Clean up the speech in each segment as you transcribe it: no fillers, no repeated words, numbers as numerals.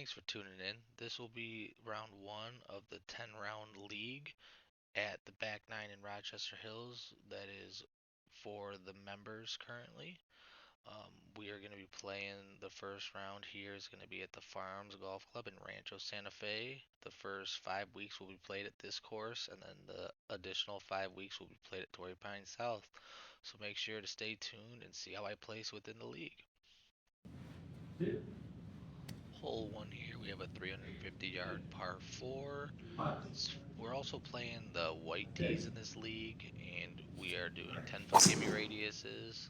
thanks for tuning in. This will be round one of the 10 round league at the back nine in Rochester Hills. That is for the members currently. We are going to be playing the first round here is going to be at the Farms Golf Club in Rancho Santa Fe. The first 5 weeks will be played at this course, and then the additional 5 weeks will be played at Torrey Pines South. So make sure to stay tuned and see how I place within the league. Hole one here, we have a 350-yard par four. We're also playing the white tees in this league, and we are doing 10-foot gimme radiuses.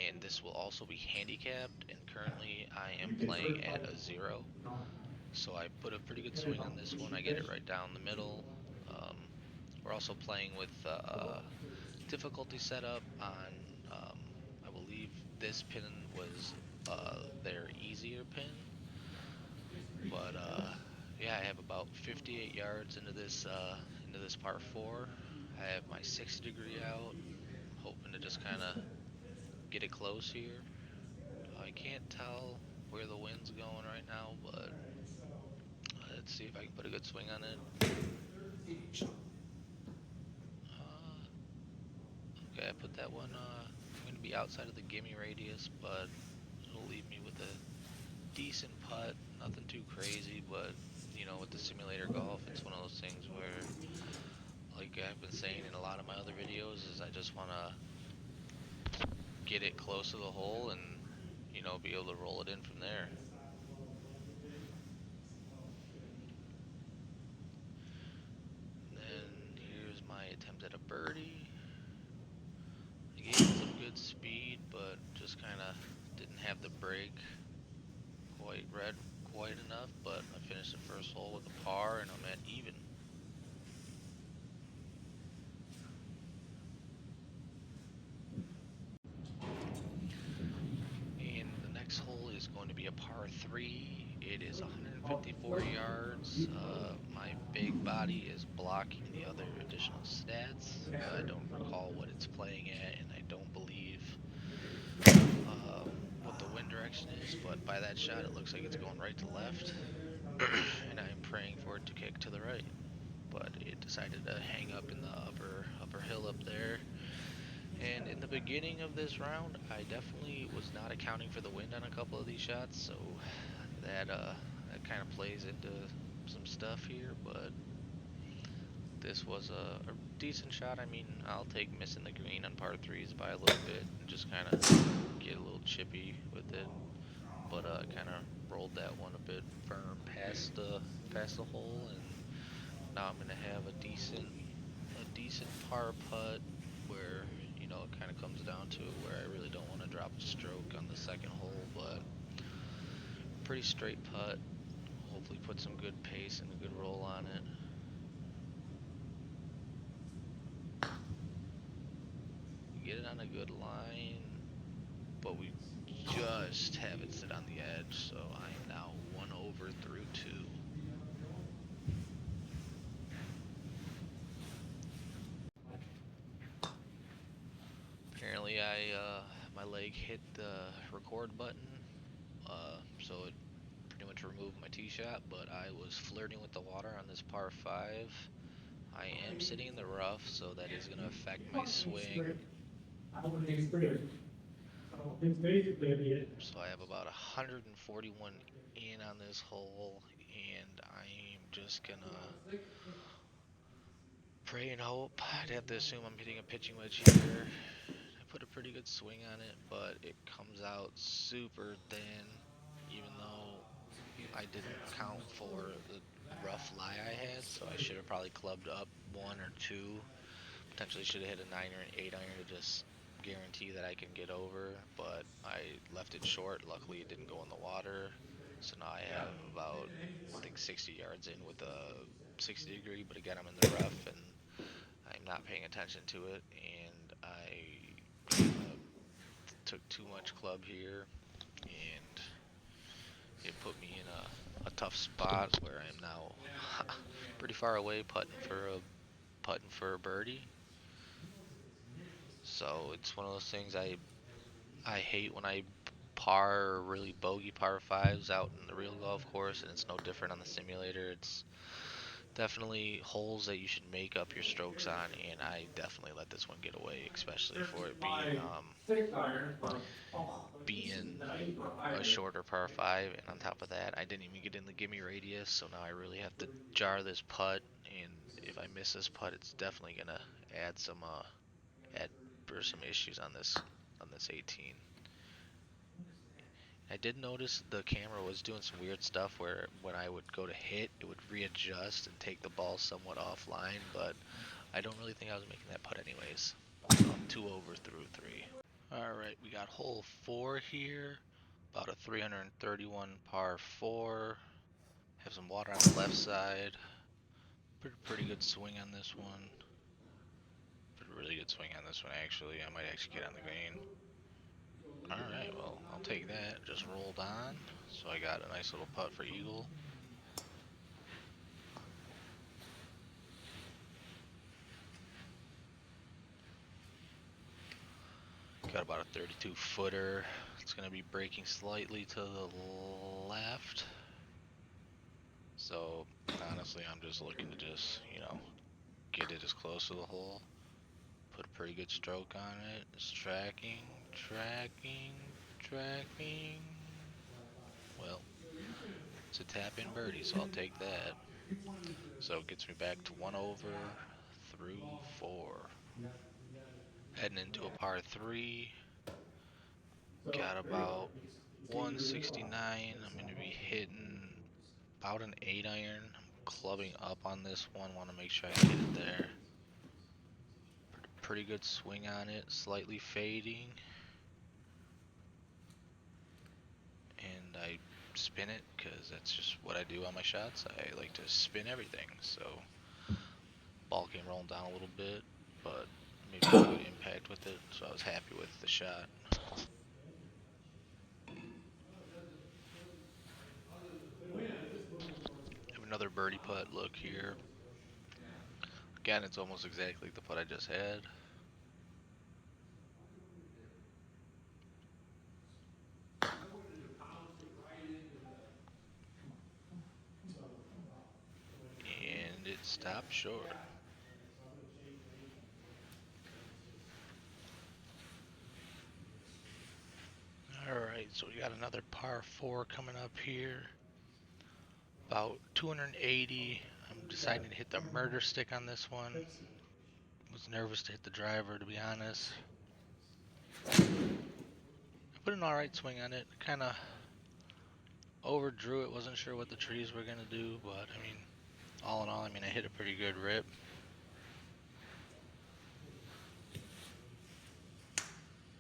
And this will also be handicapped. And currently, I am playing at a 0, so I put a pretty good swing on this one. I get it right down the middle. Um, we're also playing with difficulty setup on. Um, I believe this pin was their easier pin. But yeah, I have about 58 yards into this par four. I have my 60-degree out. I'm hoping to just kind of get it close here. I can't tell where the wind's going right now, but let's see if I can put a good swing on it. Uh, okay, I put that one. I'm going to be outside of the gimme radius, but it'll leave me with a decent putt. Nothing too crazy, but with the simulator golf, it's one of those things where, like I've been saying in a lot of my other videos, is I just want to get it close to the hole and be able to roll it in from there. And then here's my attempt at a birdie. I gave it some good speed, but just kind of didn't have the break quite enough. But I finished the first hole with a par, and I'm at even. And the next hole is going to be a par 3. It is 154 yards. My big body is blocking the other additional stats. I don't recall what it's playing at, and I don't believe what the wind direction is, but by that shot, it looks like it's going right to left, and I am praying for it to kick to the right. But it decided to hang up in the upper hill up there. And in the beginning of this round, I definitely was not accounting for the wind on a couple of these shots, so that kind of plays into some stuff here. But this was a decent shot. I mean, I'll take missing the green on par threes by a little bit and just kind of get a little chippy with it. But kind of rolled that one a bit firm past the hole, and now I'm gonna have a decent par putt where it kind of comes down to it where I really don't want to drop a stroke on the second hole, but pretty straight putt. Hopefully put some good pace and a good roll on it. Get it on a good line, but we just have it sit on the edge, so I am now 1 over through 2. Apparently, my leg hit the record button, so it pretty much removed my tee shot. But I was flirting with the water on this par 5. I am sitting in the rough, so that is going to affect my swing. So I have about 141 in on this hole, and I'm just gonna pray and hope. I'd have to assume I'm hitting a pitching wedge here. I put a pretty good swing on it, but it comes out super thin, even though I didn't count for the rough lie I had, so I should have probably clubbed up 1 or 2. Potentially should have hit a 9 or an 8 iron to just guarantee that I can get over, but I left it short. Luckily, it didn't go in the water. So now I have about, I think, 60 yards in with a 60 degree, but again, I'm in the rough and I'm not paying attention to it, and I took too much club here, and it put me in a tough spot where I'm now pretty far away putting for a birdie. So it's one of those things I hate when I par or really bogey par fives out in the real golf course, and it's no different on the simulator. It's definitely holes that you should make up your strokes on, and I definitely let this one get away, especially for it being a shorter par 5, and on top of that, I didn't even get in the gimme radius, so now I really have to jar this putt, and if I miss this putt, it's definitely gonna add add some issues on this 18. I did notice the camera was doing some weird stuff where when I would go to hit, it would readjust and take the ball somewhat offline, but I don't really think I was making that putt anyways. So I'm 2 over through 3. Alright, we got hole 4 here. About a 331 par 4. Have some water on the left side. Pretty good swing on this one. Really good swing on this one actually. I might actually get on the green. Alright, well, I'll take that. Just rolled on. So I got a nice little putt for eagle. Got about a 32 footer. It's going to be breaking slightly to the left. So honestly, I'm just looking to just, get it as close to the hole. Put a pretty good stroke on it. It's tracking. Well, it's a tap in birdie, so I'll take that. So it gets me back to 1 over through 4. Heading into a par 3. Got about 169. I'm going to be hitting about an 8 iron. I'm clubbing up on this one. Want to make sure I hit it there. Pretty good swing on it. Slightly fading. And I spin it because that's just what I do on my shots. I like to spin everything. So ball came rolling down a little bit, but made a good impact with it. So I was happy with the shot. Have another birdie putt look here. Again, it's almost exactly the putt I just had. And it stopped short. Alright, so we got another par 4 coming up here. About 280. I'm deciding to hit the murder stick on this one. Was nervous to hit the driver, to be honest. I put an alright swing on it. Kind of overdrew it. Wasn't sure what the trees were going to do, but I mean, all in all, I hit a pretty good rip.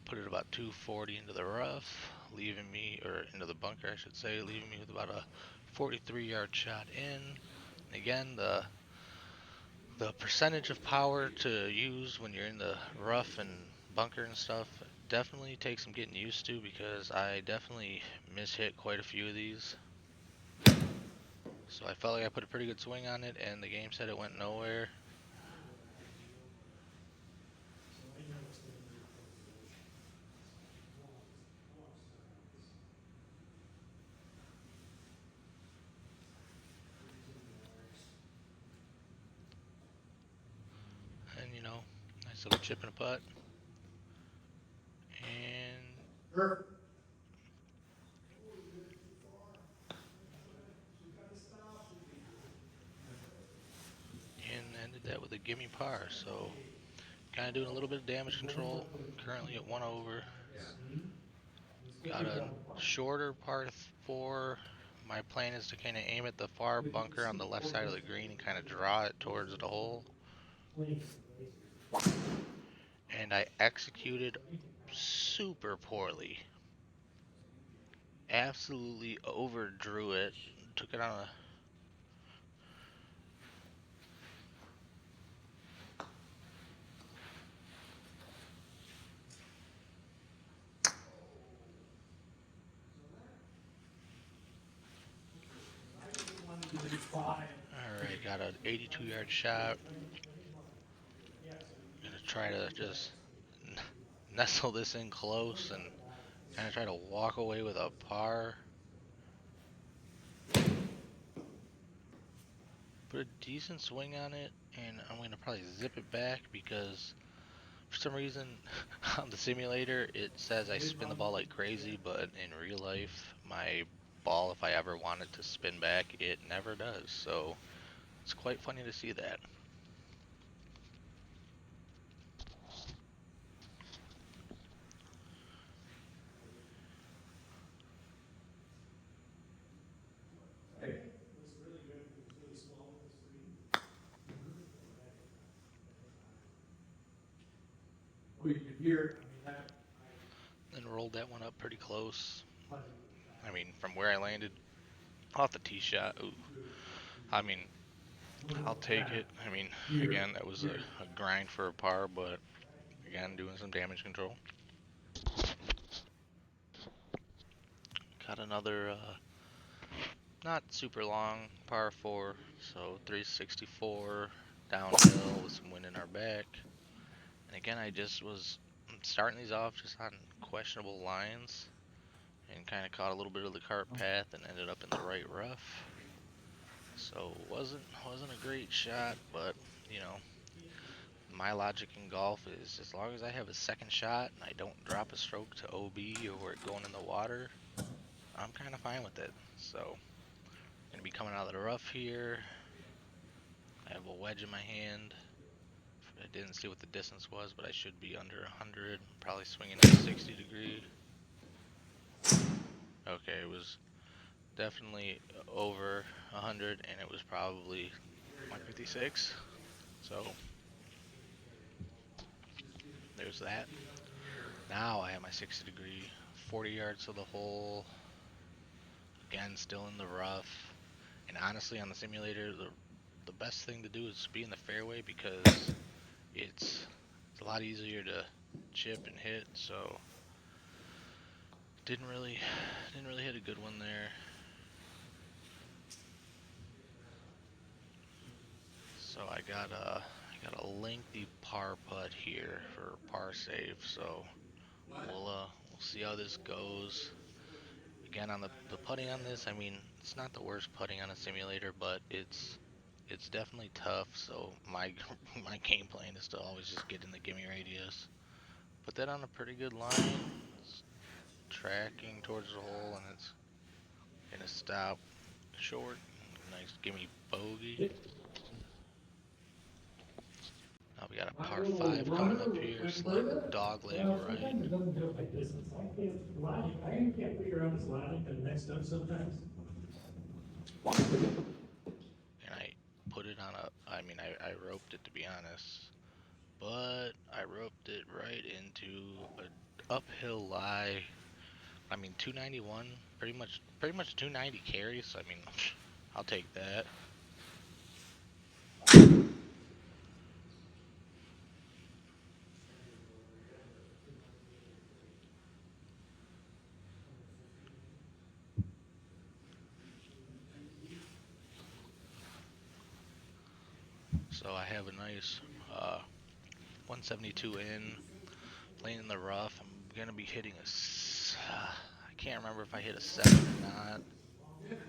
Put it about 240 into the rough, leaving me, or into the bunker I should say, leaving me with about a 43-yard shot in. And again, the percentage of power to use when you're in the rough and bunker and stuff definitely takes some getting used to, because I definitely mishit quite a few of these. So I felt like I put a pretty good swing on it, and the game said it went nowhere. And nice little chip and a putt. And ended that with a gimme par. So kind of doing a little bit of damage control. Currently at 1 over. Got a shorter par 4. My plan is to kind of aim at the far bunker on the left side of the green and kind of draw it towards the hole. And I executed super poorly. Absolutely overdrew it. Took it on a... Alright, got an 82-yard shot. Gonna try to just nestle this in close and Kind of try to walk away with a par. Put a decent swing on it, and I'm going to probably zip it back because for some reason on the simulator it says I spin the ball like crazy, but in real life my ball, if I ever want it to spin back, it never does. So it's quite funny to see that. Then rolled that one up pretty close. I mean, from where I landed off the tee shot, ooh, I mean, I'll take it. I mean, again, that was a grind for a par, but again, doing some damage control. Got another not super long par 4, so 364 downhill with some wind in our back. And again, I just was starting these off just on questionable lines and kind of caught a little bit of the cart path and ended up in the right rough. So wasn't a great shot, but you know, my logic in golf is as long as I have a second shot and I don't drop a stroke to OB or it going in the water, I'm kind of fine with it. So gonna be coming out of the rough here. I have a wedge in my hand. I didn't see what the distance was, but I should be under 100. Probably swinging at 60 degree. Okay, it was definitely over 100, and it was probably 156. So there's that. Now I have my 60 degree, 40 yards to the hole. Again, still in the rough. And honestly, on the simulator, the best thing to do is be in the fairway because it's a lot easier to chip and hit. So didn't really hit a good one there. So I got a lengthy par putt here for par save. So we'll see how this goes. Again, on the putting on this, I mean, it's not the worst putting on a simulator, but it's definitely tough. So my my game plan is to always just get in the gimme radius. Put that on a pretty good line. It's tracking towards the hole, and it's gonna stop short. Nice gimme bogey. Now we got a par 5 coming up here, sliding dog leg right. And I put it on I mean, I roped it to be honest, but I roped it right into a uphill lie. I mean, 291, pretty much 290 carries. So, I mean, I'll take that. So I have a nice 172 in, playing in the rough. I'm gonna be hitting I can't remember if I hit a 7 or not.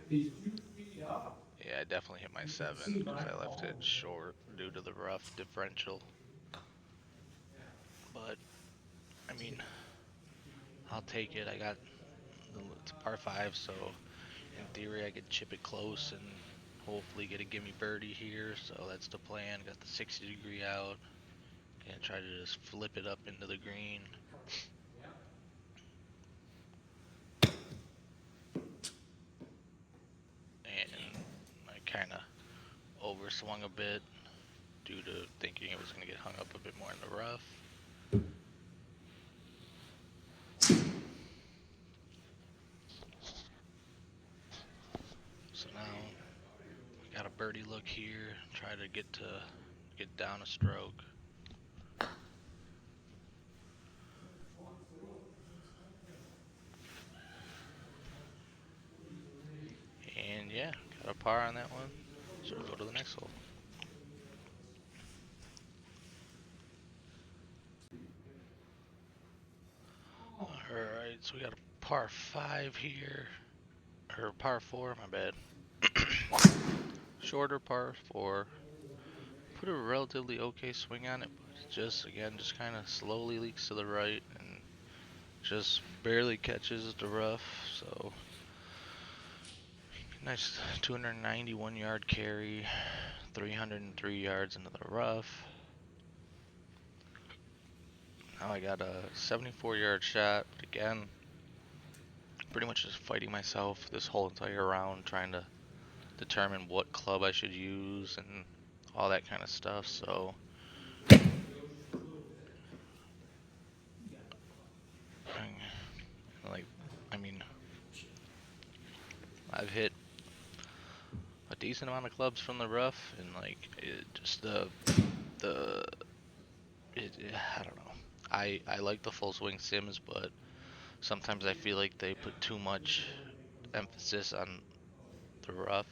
Yeah, I definitely hit my 7 because I left it short due to the rough differential. But I mean, I'll take it. It's a par 5, so in theory I could chip it close and hopefully get a gimme birdie here. So that's the plan. Got the 60 degree out and try to just flip it up into the green. And I kind of overswung a bit due to thinking it was going to get hung up a bit more in the rough. So now I got a birdie look here, try to get down a stroke. And yeah, got a par on that one. So we'll go to the next hole. Alright, so we got a par 5 here. Or par 4, my bad. Shorter par 4. Put a relatively okay swing on it, but it just, again, just kind of slowly leaks to the right and just barely catches the rough. So, nice 291 yard carry, 303 yards into the rough. Now I got a 74 yard shot, but again, pretty much just fighting myself this whole entire round, trying to determine what club I should use and all that kind of stuff. So, like, I mean, I've hit a decent amount of clubs from the rough, and like, it just the I don't know. I like the full swing sims, but sometimes I feel like they put too much emphasis on the rough.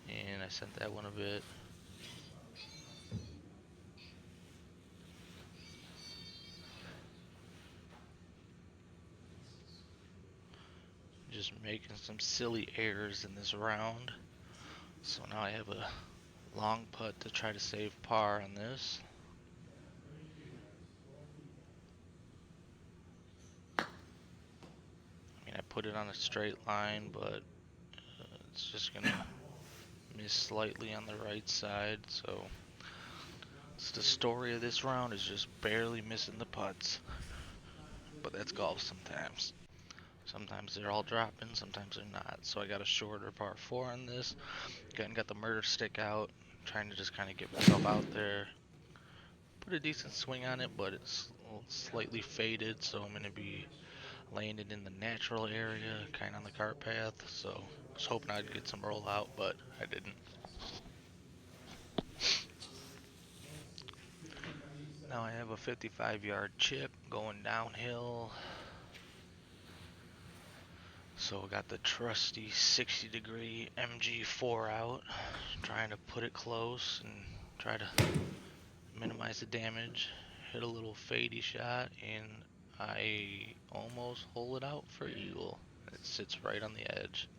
And I sent that one a bit. Just making some silly errors in this round. So now I have a long putt to try to save par on this. I mean, I put it on a straight line, but it's just gonna miss slightly on the right side. So it's the story of this round, is just barely missing the putts. But that's golf sometimes. Sometimes they're all dropping, sometimes they're not. So I got a shorter par 4 on this. Got the murder stick out, trying to just kind of get myself out there. Put a decent swing on it, but it's slightly faded, so I'm going to be landing in the natural area, kind of on the cart path. So I was hoping I'd get some roll out, but I didn't. Now I have a 55 yard chip going downhill. So I got the trusty 60-degree MG4 out, trying to put it close and try to minimize the damage. Hit a little fadey shot, and I almost hole it out for eagle. It sits right on the edge.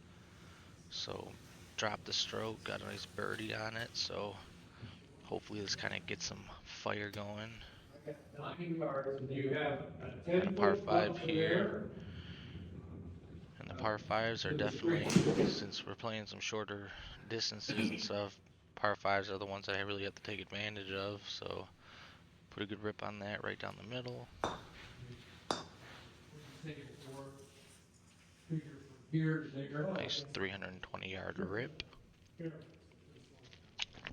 So dropped the stroke, got a nice birdie on it, so hopefully this kind of gets some fire going. Got a par 5 here. And the par 5s are definitely, since we're playing some shorter distances and stuff, par 5s are the ones that I really have to take advantage of. So put a good rip on that right down the middle. Nice 320 yard rip.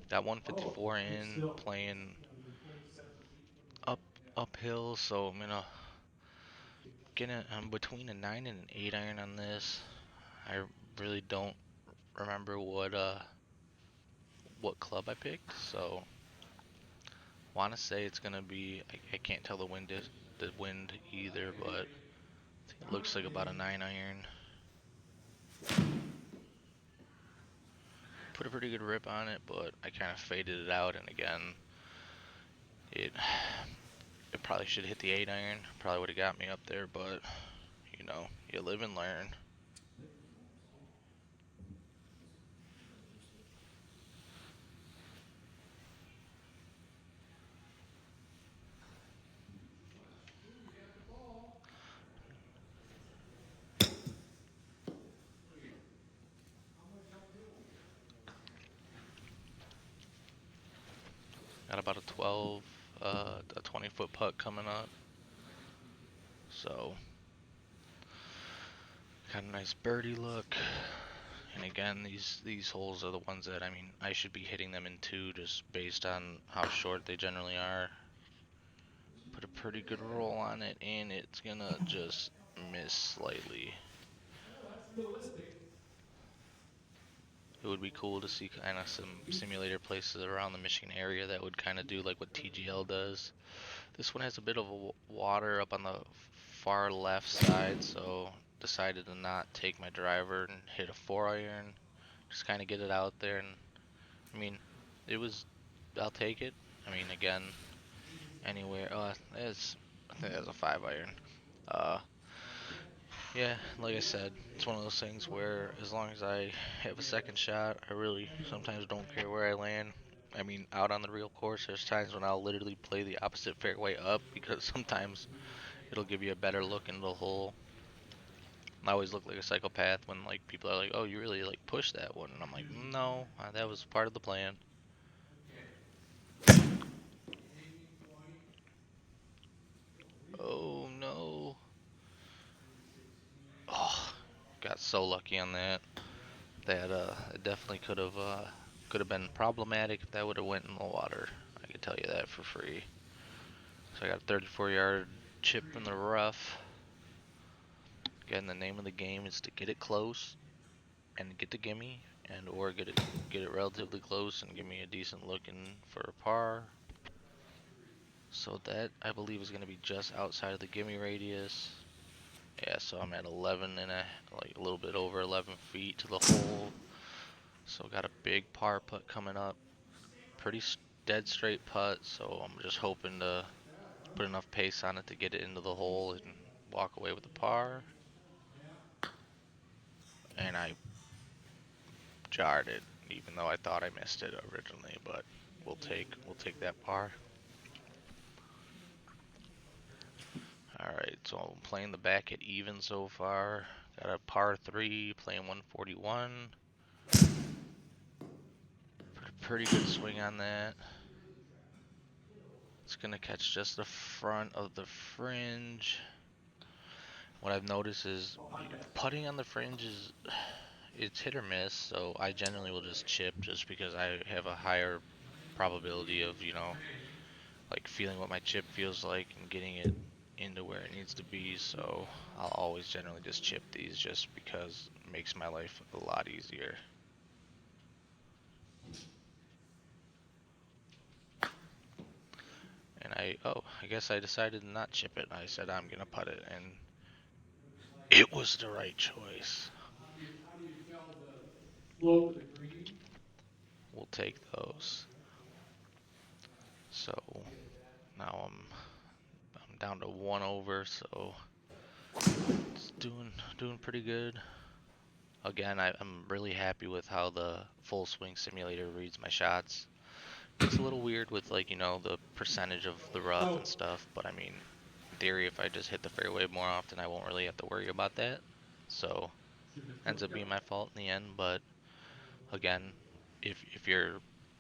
Got 154 in, playing uphill, so I'm gonna I'm between a 9 and an 8 iron on this. I really don't remember what club I picked, so want to say it's gonna be, I can't tell the wind either, but it looks like about a 9 iron. Put a pretty good rip on it, but I kind of faded it out, and again, it probably should hit the 8 iron. Probably would have got me up there, but you know, you live and learn. Got about a 20-foot putt coming up. So, got a nice birdie look. And again, these holes are the ones that, I mean, I should be hitting them in 2 just based on how short they generally are. Put a pretty good roll on it, and it's gonna just miss slightly. It would be cool to see kind of some simulator places around the Michigan area that would kind of do like what TGL does. This one has a bit of water up on the far left side, so decided to not take my driver and hit a 4 iron. Just kind of get it out there, and I mean, I'll take it. I mean, again, anywhere. I think that's a 5 iron. Uh, yeah, like I said, it's one of those things where as long as I have a second shot, I really sometimes don't care where I land. I mean, out on the real course, there's times when I'll literally play the opposite fairway up because sometimes it'll give you a better look into the hole. I always look like a psychopath when like people are like, "Oh, you really like pushed that one," and I'm like, "No, that was part of the plan." Oh no! Oh, got so lucky on that. That it definitely could have been problematic if that would have went in the water. I can tell you that for free. So I got a 34-yard chip in the rough. Again, the name of the game is to get it close and get the gimme, and or get it relatively close and give me a decent looking for a par. So that I believe is going to be just outside of the gimme radius. Yeah, so I'm at 11 and like a little bit over 11 feet to the hole. So got a big par putt coming up. Pretty dead straight putt, so I'm just hoping to put enough pace on it to get it into the hole and walk away with a par. And I jarred it, even though I thought I missed it originally, but we'll take that par. All right, so I'm playing the back at even so far. Got a par 3, playing 141. Pretty good swing on that. It's gonna catch just the front of the fringe. What I've noticed is putting on the fringe is it's hit or miss, so I generally will just chip just because I have a higher probability of, like feeling what my chip feels like and getting it into where it needs to be. So I'll always generally just chip these just because it makes my life a lot easier. And I guess I decided to not chip it. I said I'm gonna putt it, and it was the right choice. We'll take those. So now I'm down to one over, so it's doing pretty good. Again, I'm really happy with how the full swing simulator reads my shots. Gets a little weird with like, the percentage of the rough and stuff, but I mean, in theory, if I just hit the fairway more often, I won't really have to worry about that. So ends up being my fault in the end, but again, if you're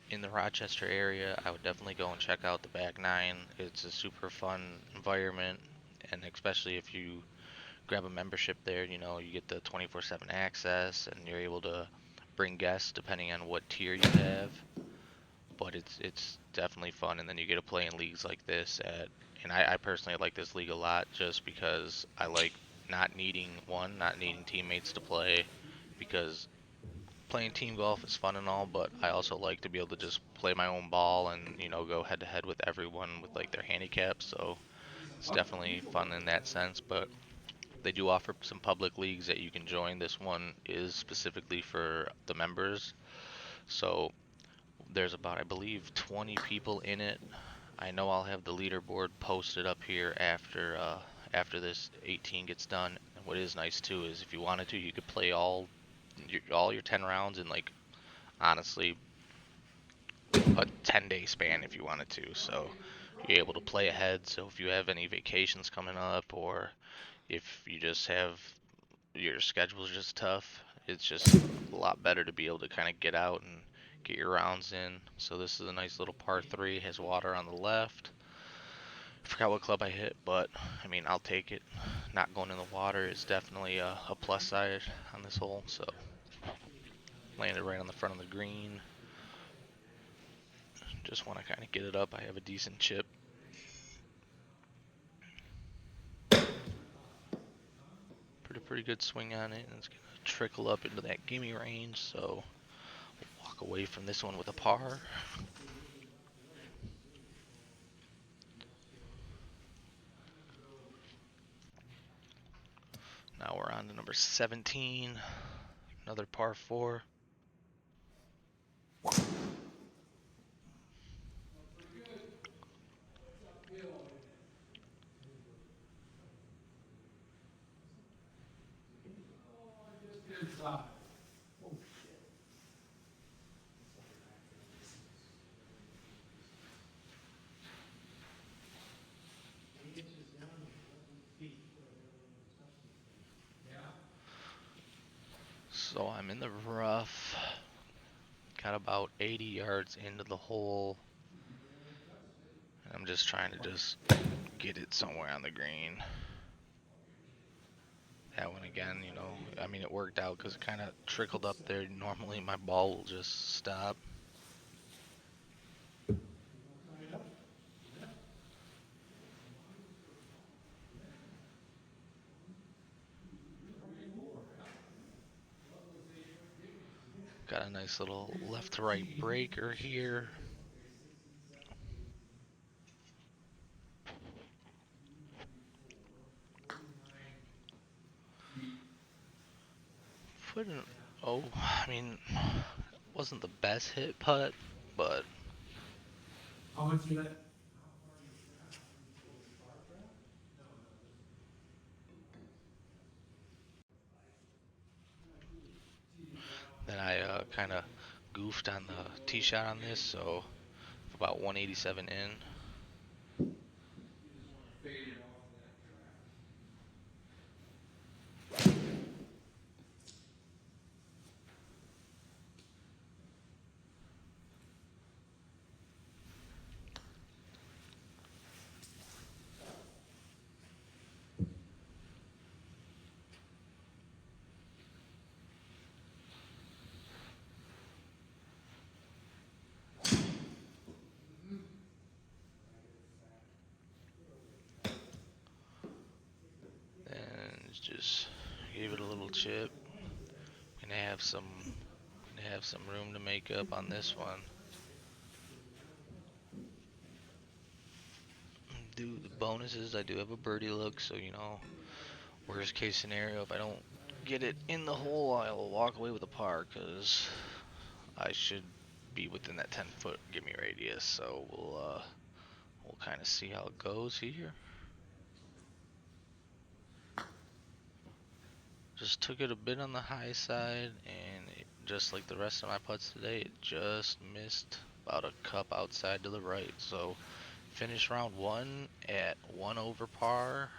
in the Rochester area, I would definitely go and check out the back nine. It's a super fun environment, and especially if you grab a membership there, you get the 24/7 access, and you're able to bring guests depending on what tier you have. But it's definitely fun, and then you get to play in leagues like this and I personally like this league a lot just because I like not needing teammates to play, because playing team golf is fun and all, but I also like to be able to just play my own ball and go head to head with everyone with like their handicaps. So it's definitely fun in that sense. But they do offer some public leagues that you can join. This one is specifically for the members. So there's about, I believe, 20 people in it. I know I'll have the leaderboard posted up here after this 18 gets done. And what is nice too is if you wanted to, you could play all your 10 rounds in like honestly a 10-day span if you wanted to. So you're able to play ahead. So if you have any vacations coming up, or if you just have your schedule's just tough, it's just a lot better to be able to kind of get out and get your rounds in. So this is a nice little par 3, has water on the left. I forgot what club I hit, but I mean, I'll take it. Not going in the water is definitely a plus side on this hole. So landed right on the front of the green. Just want to kind of get it up. I have a decent chip. Pretty good swing on it, and it's gonna trickle up into that gimme range. So walk away from this one with a par. Now we're on to number 17, another par 4. So I'm in the rough, got about 80 yards into the hole, and I'm just trying to just get it somewhere on the green. That one again, I mean, it worked out because it kind of trickled up there. Normally my ball will just stop. Got a nice little left to right breaker here. Putting, oh, I mean, wasn't the best hit putt, but then I kind of goofed on the tee shot on this, so about 187 in. And just gave it a little chip. Gonna have some room to make up on this one. Do the bonuses, I do have a birdie look, so worst case scenario, if I don't get it in the hole, I'll walk away with a par, because I should be within that 10-foot give me radius, so we'll kind of see how it goes here. Just took it a bit on the high side, and just like the rest of my putts today, it just missed about a cup outside to the right. So finished round one at 1 over par.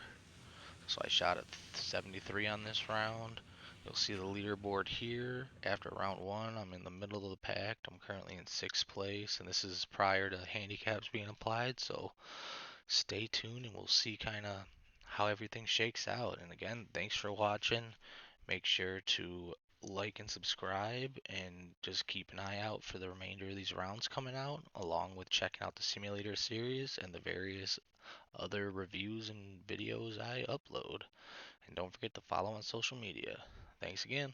So I shot at 73 on this round. You'll see the leaderboard here. After round one, I'm in the middle of the pack. I'm currently in 6th place, and this is prior to handicaps being applied. So stay tuned, and we'll see kind of how everything shakes out. And again, thanks for watching. Make sure to like and subscribe, and just keep an eye out for the remainder of these rounds coming out, along with checking out the simulator series and the various other reviews and videos I upload. And don't forget to follow on social media. Thanks again.